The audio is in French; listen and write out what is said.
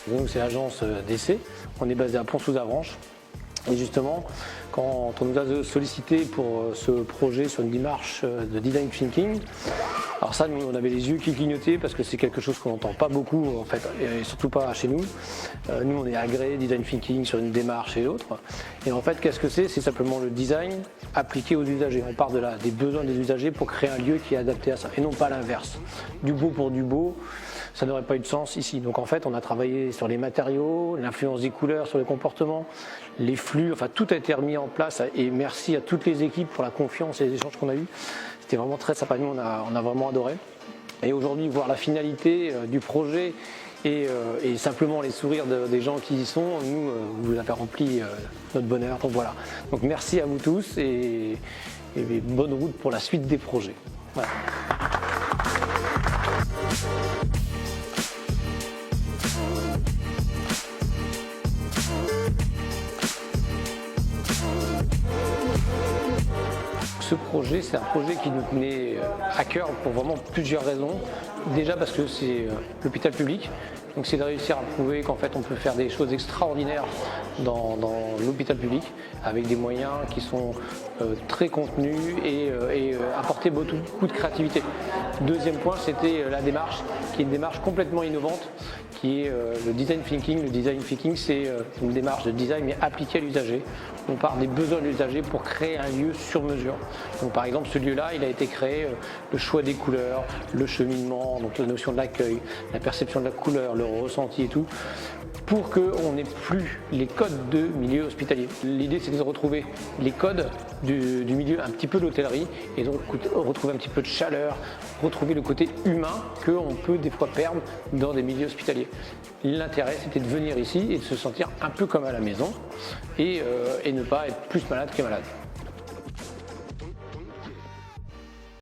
Donc c'est l'agence d'essai, on est basé à Pont-sous-Avranches. Et justement, quand on nous a sollicité pour ce projet sur une démarche de design thinking, alors ça, nous, on avait les yeux qui clignotaient parce que c'est quelque chose qu'on n'entend pas beaucoup, en fait, et surtout pas chez nous. Nous, on est agréé design thinking sur une démarche et autres. Et en fait, qu'est-ce que c'est? C'est simplement le design appliqué aux usagers. On part de là, des besoins des usagers pour créer un lieu qui est adapté à ça, et non pas l'inverse. Du beau pour du beau, ça n'aurait pas eu de sens ici. Donc en fait, on a travaillé sur les matériaux, l'influence des couleurs sur le comportement, les flux, enfin tout a été remis en place et merci à toutes les équipes pour la confiance et les échanges qu'on a eus. C'était vraiment très sympa, nous on a vraiment adoré. Et aujourd'hui, voir la finalité du projet et simplement les sourires des gens qui y sont, nous, vous avez rempli notre bonheur. Donc voilà. Donc merci à vous tous et bonne route pour la suite des projets. Voilà. Ce projet, c'est un projet qui nous tenait à cœur pour vraiment plusieurs raisons. Déjà parce que c'est l'hôpital public, donc c'est de réussir à prouver qu'en fait on peut faire des choses extraordinaires dans l'hôpital public avec des moyens qui sont très contenus et apporter beaucoup de créativité. Deuxième point, c'était la démarche, qui est une démarche complètement innovante, qui est le design thinking. Le design thinking, c'est une démarche de design mais appliquée à l'usager. On part des besoins de l'usager pour créer un lieu sur mesure. Donc par exemple, ce lieu-là, il a été créé, le choix des couleurs, le cheminement, donc la notion de l'accueil, la perception de la couleur, le ressenti et tout, pour qu'on n'ait plus les codes de milieu hospitalier. L'idée, c'est de retrouver les codes du milieu, un petit peu de l'hôtellerie, et donc retrouver un petit peu de chaleur, retrouver le côté humain qu'on peut des fois perdre dans des milieux hospitaliers. L'intérêt, c'était de venir ici et de se sentir un peu comme à la maison et ne pas être plus malade que malade.